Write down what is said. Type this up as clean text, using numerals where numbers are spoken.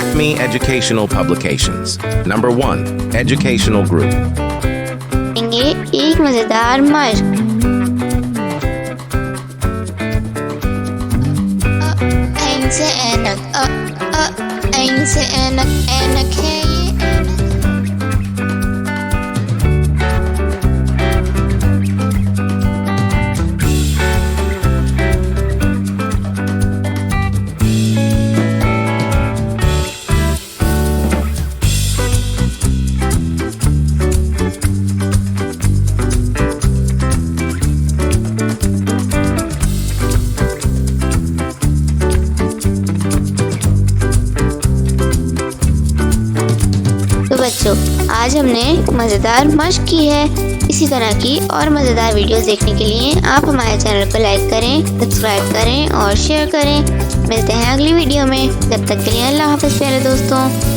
Acme Educational Publications. Number 1. Educational Group. करेंगे एक मजेदार मश्क। ऐन से ऐनक, ऐन से ऐनक, ऐनक है ये ऐनक। बच्चों, आज हमने मज़ेदार मश्क की है। इसी तरह की और मज़ेदार वीडियोस देखने के लिए आप हमारे चैनल को लाइक करें, सब्सक्राइब करें और शेयर करें। मिलते हैं अगली वीडियो में। जब तक के लिए अल्लाह हाफ़िज़ प्यारे दोस्तों।